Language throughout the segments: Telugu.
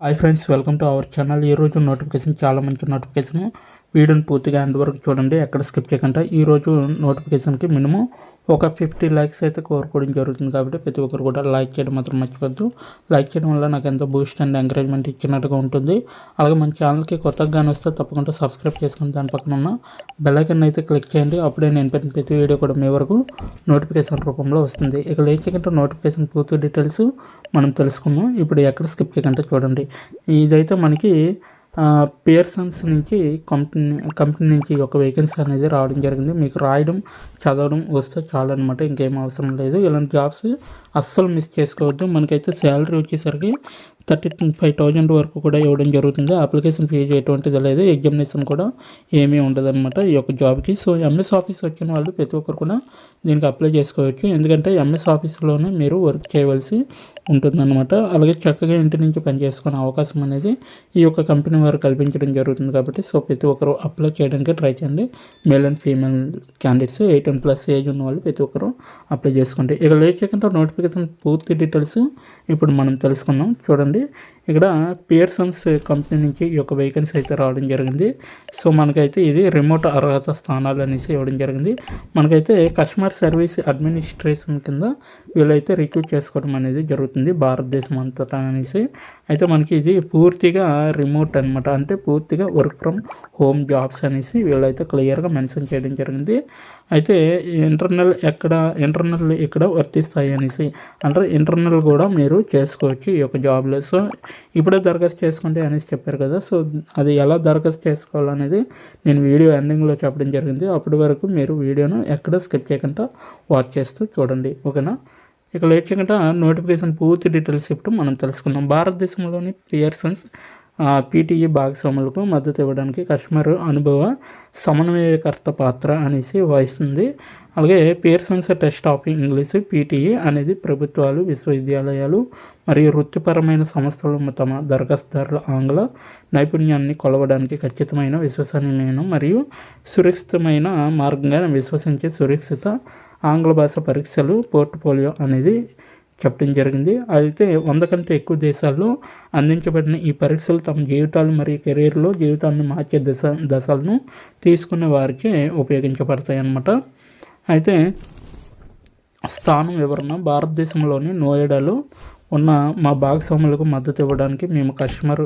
Hi friends, welcome to our channel. ఈరోజు నోటిఫికేషన్ చాలా మంచి నోటిఫికేషన్. వీడియోని పూర్తిగా ఎండ్ వరకు చూడండి, ఎక్కడ స్కిప్ చేయకుండా. ఈరోజు నోటిఫికేషన్కి మినిమం ఒక 50 లైక్స్ అయితే కోరుకోవడం జరుగుతుంది. కాబట్టి ప్రతి ఒక్కరు కూడా లైక్ చేయడం మాత్రం మర్చిపోద్దు. లైక్ చేయడం వల్ల నాకు ఎంతో బూస్ట్ అండ్ ఎంకరేజ్మెంట్ ఇచ్చినట్టుగా ఉంటుంది. అలాగే మన ఛానల్కి కొత్తగా వస్తే తప్పకుండా సబ్స్క్రైబ్ చేసుకుని దాని పక్కన ఉన్న బెల్ ఐకాన్ అయితే క్లిక్ చేయండి. అప్పుడే నేను పెట్టిన ప్రతి వీడియో కూడా మీ వరకు నోటిఫికేషన్ రూపంలో వస్తుంది. ఇక లేట్ చేయకుండా నోటిఫికేషన్ పూర్తి డీటెయిల్స్ మనం తెలుసుకుందాం. ఇప్పుడు ఎక్కడ స్కిప్ చేయకుండా చూడండి. ఇదైతే మనకి పియర్సన్స్ నుంచి కంపెనీ నుంచి ఒక వేకెన్సీ అనేది రావడం జరిగింది. మీకు రాయడం చదవడం వస్తే చాలు అనమాట, ఇంకేం అవసరం లేదు. ఇలాంటి జాబ్స్ అస్సలు మిస్ చేసుకోవద్దు. మనకైతే శాలరీ వచ్చేసరికి 35,000 వరకు కూడా ఇవ్వడం జరుగుతుంది. అప్లికేషన్ ఫీజు ఎటువంటిది లేదు, ఎగ్జామినేషన్ కూడా ఏమీ ఉండదు అనమాట ఈ యొక్క జాబ్కి. సో ఎంఎస్ ఆఫీస్ వచ్చిన వాళ్ళు ప్రతి ఒక్కరు కూడా దీనికి అప్లై చేసుకోవచ్చు. ఎందుకంటే ఎంఎస్ ఆఫీస్లోనే మీరు వర్క్ చేయవలసి ఉంటుందన్నమాట. అలాగే చక్కగా ఇంటి నుంచి పనిచేసుకునే అవకాశం అనేది ఈ యొక్క కంపెనీ వారు కల్పించడం జరుగుతుంది. కాబట్టి సో ప్రతి ఒక్కరు అప్లై చేయడానికి ట్రై చేయండి. Male and female candidates 18+ age ఉన్న వాళ్ళు ప్రతి ఒక్కరు అప్లై చేసుకోండి. ఇక లేట్ చేయకుండా నోటిఫికేషన్ పూర్తి డీటెయిల్స్ ఇప్పుడు మనం తెలుసుకుందాం. చూడండి, ఇక్కడ పియర్సన్స్ కంపెనీ నుంచి ఈ యొక్క వేకెన్సీ అయితే రావడం జరిగింది. సో మనకైతే ఇది రిమోట్ అర్హత స్థానాలు అనేసి ఇవ్వడం జరిగింది. మనకైతే కస్టమర్ సర్వీస్ అడ్మినిస్ట్రేషన్ కింద వీళ్ళైతే రిక్రూట్ చేసుకోవడం అనేది జరుగుతుంది భారతదేశం అంతటా అనేసి. అయితే మనకి ఇది పూర్తిగా రిమోట్ అనమాట, అంటే పూర్తిగా వర్క్ ఫ్రమ్ హోమ్ జాబ్స్ అనేసి వీళ్ళైతే క్లియర్గా మెన్షన్ చేయడం జరిగింది. అయితే ఇంటర్నల్ ఇక్కడ వర్తిస్తాయి అనేసి, అంటే ఇంటర్నల్ కూడా మీరు చేసుకోవచ్చు ఈ యొక్క జాబ్లో. సో ఇప్పుడే దరఖాస్తు చేసుకోండి అనేసి చెప్పారు కదా. సో అది ఎలా దరఖాస్తు చేసుకోవాలనేది నేను వీడియో ఎండింగ్లో చెప్పడం జరిగింది. అప్పటి వరకు మీరు వీడియోను ఎక్కడ స్కిప్ చేయకుండా వాచ్ చేస్తూ చూడండి, ఓకేనా. ఇక లేట్ చేయకుండా నోటిఫికేషన్ పూర్తి డీటెయిల్స్ ఇప్పుడు మనం తెలుసుకుందాం. భారతదేశంలోని పియర్సన్స్ పీటీఈ భాగస్వాములకు మద్దతు ఇవ్వడానికి కస్టమర్ అనుభవ సమన్వయకర్త పాత్ర అనేసి వహిస్తుంది. అలాగే పియర్సన్స్ టెస్ట్ ఆఫ్ ఇంగ్లీష్ పీటీఈ అనేది ప్రభుత్వాలు, విశ్వవిద్యాలయాలు మరియు వృత్తిపరమైన సంస్థలు తమ దరఖాస్తుదారుల ఆంగ్ల నైపుణ్యాన్ని కొలవడానికి ఖచ్చితమైన, విశ్వసనీయమైన మరియు సురక్షితమైన మార్గంగా విశ్వసించే సురక్షిత ఆంగ్ల భాష పరీక్షలు పోర్ట్ఫోలియో అనేది చెప్పడం జరిగింది. అయితే 100 కంటే ఎక్కువ దేశాల్లో అందించబడిన ఈ పరీక్షలు తమ జీవితాలు మరియు కెరీర్లో జీవితాన్ని మార్చే దశలను తీసుకునే వారికి ఉపయోగించబడతాయి అన్నమాట. అయితే స్థానం వివరణ: భారతదేశంలోని నోయిడాలో ఉన్న మా భాగస్వాములకు మద్దతు ఇవ్వడానికి మేము కస్టమర్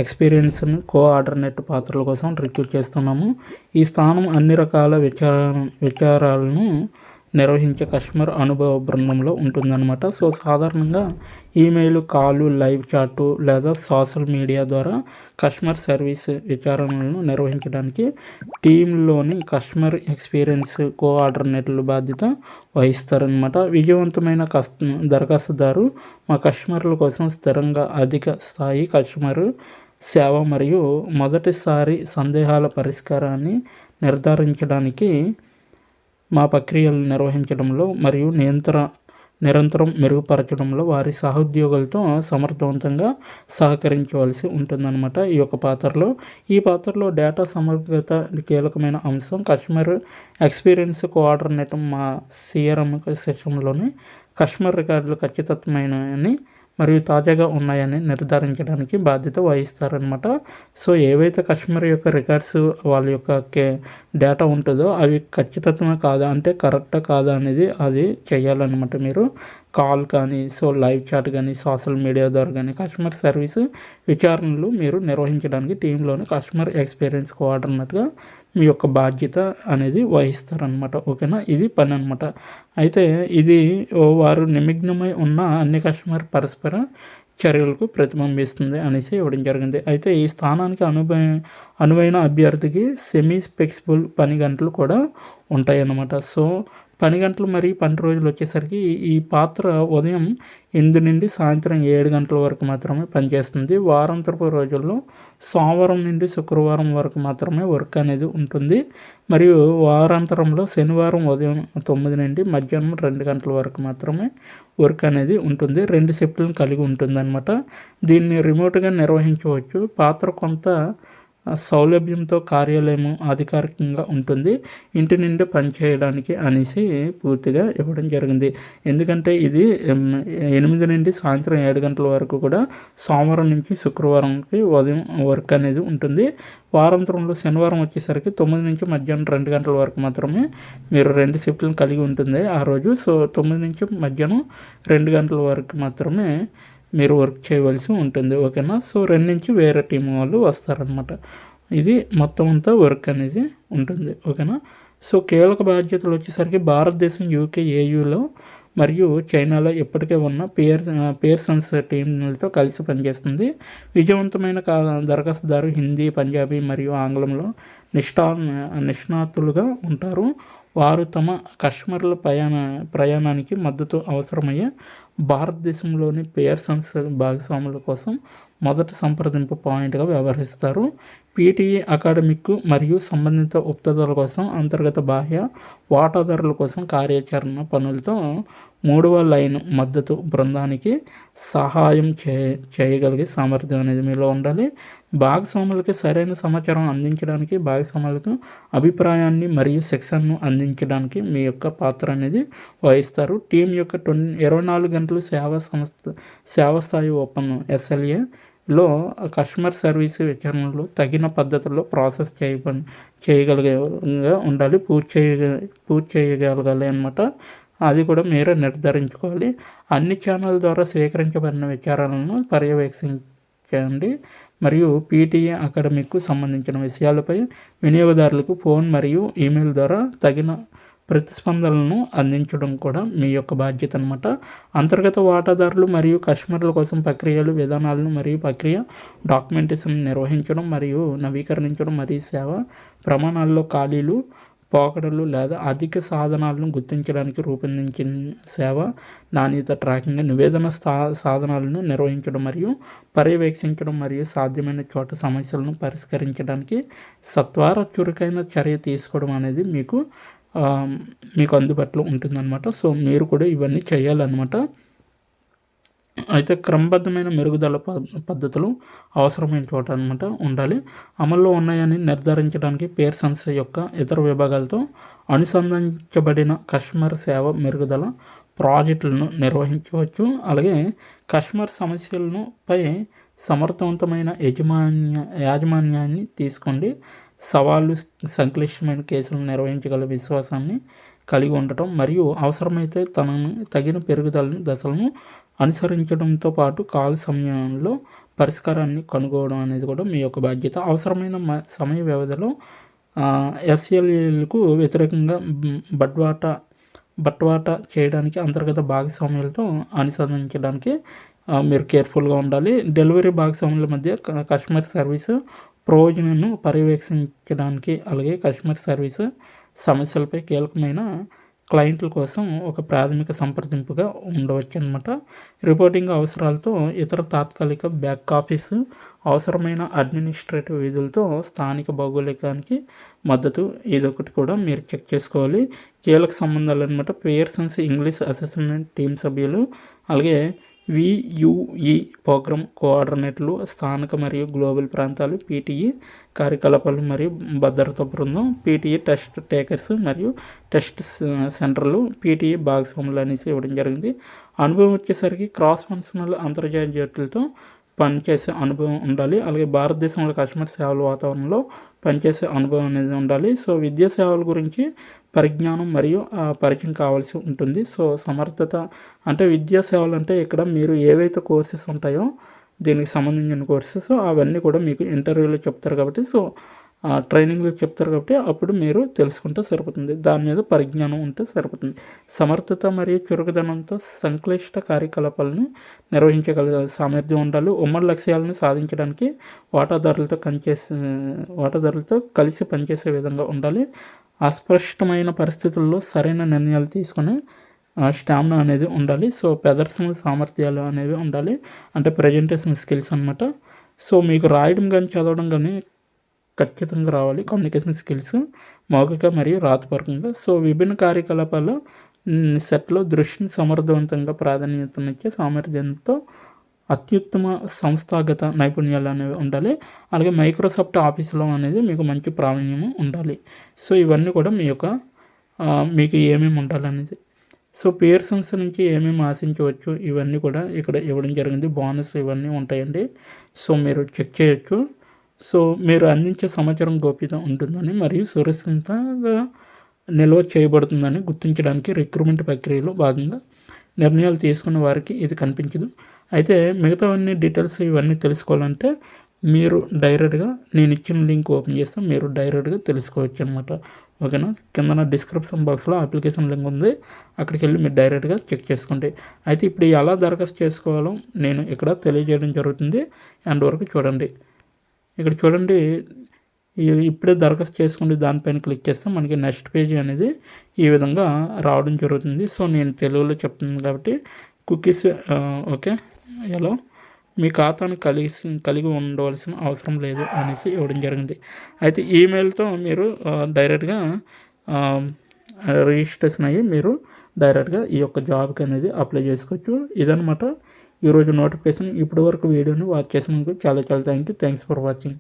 ఎక్స్పీరియన్స్ని కోఆర్డినేట్ పాత్రల కోసం రిక్రూట్ చేస్తున్నాము. ఈ స్థానం అన్ని రకాల విచారాలను నిర్వహించే కస్టమర్ అనుభవ బృందంలో ఉంటుందన్నమాట. సో సాధారణంగా ఈమెయిల్, కాలు, లైవ్ చాటు లేదా సోషల్ మీడియా ద్వారా కస్టమర్ సర్వీస్ విచారణలను నిర్వహించడానికి టీంలోని కస్టమర్ ఎక్స్పీరియన్స్ కోఆర్డినేటర్లు బాధ్యత వహిస్తారనమాట. విజయవంతమైన దరఖాస్తుదారు మా కస్టమర్ల కోసం స్థిరంగా అధిక స్థాయి కస్టమర్ సేవ మరియు మొదటిసారి సందేహాల పరిష్కారాన్ని నిర్ధారించడానికి మా ప్రక్రియలను నిర్వహించడంలో మరియు నిరంతరం మెరుగుపరచడంలో వారి సహోద్యోగులతో సమర్థవంతంగా సహకరించవలసి ఉంటుందన్నమాట ఈ యొక్క పాత్రలో. ఈ పాత్రలో డేటా సమగ్రత కీలకమైన అంశం. కస్టమర్ ఎక్స్పీరియన్స్ కోఆర్డినేటర్ మా సిఆర్ఎం సిస్టంలోని కస్టమర్ రికార్డులు ఖచ్చితమైనవి మరియు తాజాగా ఉన్నాయని నిర్ధారించడానికి బాధ్యత వహిస్తారనమాట. సో ఏవైతే కస్టమర్ యొక్క రికార్డ్స్ వాళ్ళ యొక్క డేటా ఉంటుందో అవి ఖచ్చితత్వమే కాదా, అంటే కరెక్టా కాదా అనేది అది చేయాలన్నమాట మీరు. కాల్ కానీ, సో లైవ్ చాట్ కానీ, సోషల్ మీడియా ద్వారా కానీ కస్టమర్ సర్వీస్ విచారణలు మీరు నిర్వహించడానికి టీంలోని కస్టమర్ ఎక్స్పీరియన్స్ కోఆర్డినేటర్గా మీ యొక్క బాధ్యత అనేది వహిస్తారనమాట, ఓకేనా. ఇది పని అనమాట. అయితే ఇది వారు నిమగ్నమై ఉన్న అన్ని కస్టమర్ పరస్పర చర్యలకు ప్రతిబింబిస్తుంది అనేసి ఇవ్వడం జరిగింది. అయితే ఈ స్థానానికి అనువైన అభ్యర్థికి సెమీ ఫ్లెక్సిబుల్ పని గంటలు కూడా ఉంటాయి అన్నమాట. సో పని గంటలు మరియు పని రోజులు వచ్చేసరికి ఈ పాత్ర ఉదయం 8 నుండి సాయంత్రం 7 గంటల వరకు మాత్రమే పనిచేస్తుంది. వారాంతరపు రోజుల్లో సోమవారం నుండి శుక్రవారం వరకు మాత్రమే వర్క్ అనేది ఉంటుంది. మరియు వారాంతరంలో శనివారం ఉదయం 9 నుండి మధ్యాహ్నం 2 గంటల వరకు మాత్రమే వర్క్ అనేది ఉంటుంది. 2 షిఫ్ట్లను కలిగి ఉంటుంది అనమాట. దీన్ని రిమోట్గా నిర్వహించవచ్చు. పాత్ర కొంత సౌలభ్యంతో కార్యాలయము అధికారికంగా ఉంటుంది, ఇంటి నుండి పనిచేయడానికి అనేసి పూర్తిగా ఇవ్వడం జరిగింది. ఎందుకంటే ఇది 8 నుండి సాయంత్రం 7 గంటల వరకు కూడా సోమవారం నుంచి శుక్రవారంకి ఉదయం వర్క్ అనేది ఉంటుంది. వారాంతరంలో శనివారం వచ్చేసరికి 9 నుంచి మధ్యాహ్నం 2 గంటల వరకు మాత్రమే మీరు 2 షిఫ్ట్లను కలిగి ఉంటుంది ఆ రోజు. సో 9 నుంచి మధ్యాహ్నం 2 గంటల వరకు మాత్రమే మీరు వర్క్ చేయవలసి ఉంటుంది, ఓకేనా. సో 2 నుంచి వేరే టీం వాళ్ళు వస్తారనమాట. ఇది మొత్తం అంతా వర్క్ అనేది ఉంటుంది, ఓకేనా. సో కీలక బాధ్యతలు వచ్చేసరికి భారతదేశం, యూకే, ఏయులో మరియు చైనాలో ఇప్పటికే ఉన్న పియర్సన్స్ టీంలతో కలిసి పనిచేస్తుంది. విజయవంతమైన దరఖాస్తుదారు హిందీ, పంజాబీ మరియు ఆంగ్లంలో నిష్ణాతులుగా ఉంటారు. వారు తమ కస్టమర్ల ప్రయాణానికి మద్దతు అవసరమయ్యే భారతదేశంలోని పియర్సన్స్ భాగస్వాముల కోసం మొదటి సంప్రదింపు పాయింట్గా వ్యవహరిస్తారు. పీటీఈ అకాడమిక్ మరియు సంబంధిత ఉపతదాల కోసం అంతర్గత బాహ్య వాటాదారుల కోసం కార్యాచరణ పనులతో 3వ లైన్ మద్దతు బృందానికి సహాయం చేయగలిగే సామర్థ్యం అనేది మీలో ఉండాలి. భాగస్వాములకి సరైన సమాచారం అందించడానికి, భాగస్వాములకు అభిప్రాయాన్ని మరియు శిక్షణను అందించడానికి మీ యొక్క పాత్ర అనేది వహిస్తారు. టీం యొక్క 24 గంటలు సేవస్థాయి ఒప్పందం SLAలో కస్టమర్ సర్వీస్ విచారణలు తగిన పద్ధతుల్లో ప్రాసెస్ చేయగలిగే ఉండాలి, పూర్తి చేయగలగాలి అన్నమాట. అది కూడా మీరే నిర్ధారించుకోవాలి. అన్ని ఛానల్ ద్వారా స్వీకరించబడిన విచారణలను పర్యవేక్షించండి మరియు పీటీఏ అకాడమిక్కు సంబంధించిన విషయాలపై వినియోగదారులకు ఫోన్ మరియు ఈమెయిల్ ద్వారా తగిన ప్రతిస్పందనలను అందించడం కూడా మీ యొక్క బాధ్యత అనమాట. అంతర్గత వాటాదారులు మరియు కస్టమర్ల కోసం ప్రక్రియలు, విధానాలను మరియు ప్రక్రియ డాక్యుమెంటేషన్ నిర్వహించడం మరియు నవీకరించడం మరియు సేవ ప్రమాణాల్లో ఖాళీలు, పోకడలు లేదా అధిక సాధనాలను గుర్తించడానికి రూపొందించిన సేవ నాణ్యత ట్రాకింగ్ నివేదన సాధనాలను నిర్వహించడం మరియు పర్యవేక్షించడం మరియు సాధ్యమైన చోట సమస్యలను పరిష్కరించడానికి సత్వర చురుకైన చర్య తీసుకోవడం అనేది మీకు అందుబాటులో ఉంటుందన్నమాట. సో మీరు కూడా ఇవన్నీ చేయాలన్నమాట. అయితే క్రమబద్ధమైన మెరుగుదల పద్ధతులు అవసరమైన చోట అనమాట ఉండాలి. అమల్లో ఉన్నాయని నిర్ధారించడానికి పియర్సన్స్ యొక్క ఇతర విభాగాలతో అనుసంధానించబడిన కస్టమర్ సేవ మెరుగుదల ప్రాజెక్టులను నిర్వహించవచ్చు. అలాగే కస్టమర్ సమస్యలను పై సమర్థవంతమైన యాజమాన్యాన్ని తీసుకోండి. సవాళ్ళు, సంక్లిష్టమైన కేసులను నిర్వహించగల విశ్వాసాన్ని కలిగి ఉండటం మరియు అవసరమైతే తగిన పెరుగుదల దశలను అనుసరించడంతో పాటు కాల్ సమయంలో పరిష్కారాన్ని కనుగొనడం అనేది కూడా మీ యొక్క బాధ్యత. అవసరమైన సమయ వ్యవధిలో SLAలకు వ్యతిరేకంగా బట్వాటా చేయడానికి అంతర్గత భాగస్వామ్యాలతో అనుసంధానించడానికి మీరు కేర్ఫుల్గా ఉండాలి. డెలివరీ భాగస్వాముల మధ్య కస్టమర్ సర్వీసు ప్రయోజనాలను పర్యవేక్షించడానికి, అలాగే కస్టమర్ సర్వీసు సమస్యలపై కీలకమైన క్లయింట్ల కోసం ఒక ప్రాథమిక సంప్రదింపుగా ఉండవచ్చు అన్నమాట. రిపోర్టింగ్ అవసరాలతో ఇతర తాత్కాలిక బ్యాక్ ఆఫీసు అవసరమైన అడ్మినిస్ట్రేటివ్ విధులతో స్థానిక భౌగోళికానికి మద్దతు, ఇదొకటి కూడా మీరు చెక్ చేసుకోవాలి. కీలక సంబంధాలు అనమాట. పియర్సన్స్ ఇంగ్లీష్ అసెస్మెంట్ టీం సభ్యులు, అలాగే VUE ప్రోగ్రామ్ కోఆర్డినేటర్లు, స్థానిక మరియు గ్లోబల్ ప్రాంతాలు, పీటీఈ కార్యకలాపాలు మరియు భద్రతా బృందం, పీటీఈ టెస్ట్ టేకర్స్ మరియు టెస్ట్ సెంటర్లు, పీటీఈ భాగస్వాములు అనేసి ఇవ్వడం జరిగింది. అనుభవం వచ్చేసరికి క్రాస్ ఫంక్షనల్ అంతర్జాతీయ జట్లతో పనిచేసే అనుభవం ఉండాలి. అలాగే భారతదేశంలో కస్టమర్ సేవల వాతావరణంలో పనిచేసే అనుభవం అనేది ఉండాలి. సో విద్యా సేవల గురించి పరిజ్ఞానం మరియు పరిచయం కావాల్సి ఉంటుంది. సో సమర్థత అంటే విద్యా సేవలు అంటే ఇక్కడ మీరు ఏవైతే కోర్సెస్ ఉంటాయో దీనికి సంబంధించిన కోర్సెస్ అవన్నీ కూడా మీకు ఇంటర్వ్యూలో చెప్తారు కాబట్టి, సో ట్రైనింగ్లో చెప్తారు కాబట్టి అప్పుడు మీరు తెలుసుకుంటే సరిపోతుంది. దాని మీద పరిజ్ఞానం ఉంటే సరిపోతుంది. సమర్థత మరియు చురుకుదనంతో సంక్లిష్ట కార్యకలాపాలను నిర్వహించగల సామర్థ్యం ఉండాలి. ఉమ్మడి లక్ష్యాలను సాధించడానికి వాటాదారులతో కలిసి పనిచేసే విధంగా ఉండాలి. అస్పష్టమైన పరిస్థితుల్లో సరైన నిర్ణయాలు తీసుకుని స్టామినా అనేది ఉండాలి. సో ప్రదర్శన సామర్థ్యాలు అనేవి ఉండాలి, అంటే ప్రజెంటేషన్ స్కిల్స్ అనమాట. సో మీకు రాయడం కానీ చదవడం కానీ ఖచ్చితంగా రావాలి. కమ్యూనికేషన్ స్కిల్స్ మౌఖిక మరియు రాతపూర్వకంగా. సో విభిన్న కార్యకలాపాల సెట్లో దృష్టిని సమర్థవంతంగా ప్రాధాన్యతనిచ్చే సామర్థ్యంతో అత్యుత్తమ సంస్థాగత నైపుణ్యాలు అనేవి ఉండాలి. అలాగే మైక్రోసాఫ్ట్ ఆఫీస్లో అనేది మీకు మంచి ప్రావీణ్యం ఉండాలి. సో ఇవన్నీ కూడా మీకు ఏమేమి ఉండాలనేది. సో పియర్సన్స్ నుంచి ఏమేమి ఆశించవచ్చు ఇవన్నీ కూడా ఇక్కడ ఇవ్వడం జరిగింది. బోనస్ ఇవన్నీ ఉంటాయండి. సో మీరు చెక్ చేయొచ్చు. సో మీరు అందించే సమాచారం గోప్యత ఉంటుందని మరియు సురక్షితంగా నిల్వ చేయబడుతుందని గుర్తించడానికి రిక్రూట్మెంట్ ప్రక్రియలో భాగంగా నిర్ణయాలు తీసుకున్న వారికి ఇది కనిపించదు. అయితే మిగతావన్నీ డీటెయిల్స్ ఇవన్నీ తెలుసుకోవాలంటే మీరు డైరెక్ట్గా నేను ఇచ్చిన లింక్ ఓపెన్ చేస్తే మీరు డైరెక్ట్గా తెలుసుకోవచ్చు అనమాట. ఓకేనా? కింద డిస్క్రిప్షన్ బాక్స్లో అప్లికేషన్ లింక్ ఉంది. అక్కడికి వెళ్ళి మీరు డైరెక్ట్గా చెక్ చేసుకోండి. అయితే ఇప్పుడు ఎలా దరఖాస్తు చేసుకోవాలో నేను ఇక్కడ తెలియజేయడం జరుగుతుంది. అండ్ వరకు చూడండి. ఇక్కడ చూడండి, ఇప్పుడే దరఖాస్తు చేసుకోండి దానిపైన క్లిక్ చేస్తే మనకి నెక్స్ట్ పేజీ అనేది ఈ విధంగా రావడం జరుగుతుంది. సో నేను తెలుగులో చెప్తున్నాను కాబట్టి కుకీస్ ఓకే ఎలా మీ ఖాతాను కలిగి ఉండవలసిన అవసరం లేదు అనేసి ఇవ్వడం జరిగింది. అయితే ఈమెయిల్తో మీరు డైరెక్ట్గా రిజిస్ట్రేషన్ అయ్యి మీరు డైరెక్ట్గా ఈ యొక్క జాబ్కి అనేది అప్లై చేసుకోవచ్చు. ఇదనమాట ఈరోజు నోటిఫికేషన్. ఇప్పటి వరకు వీడియోని వాచ్ చేసినందుకు చాలా థ్యాంక్స్ ఫర్ వాచింగ్.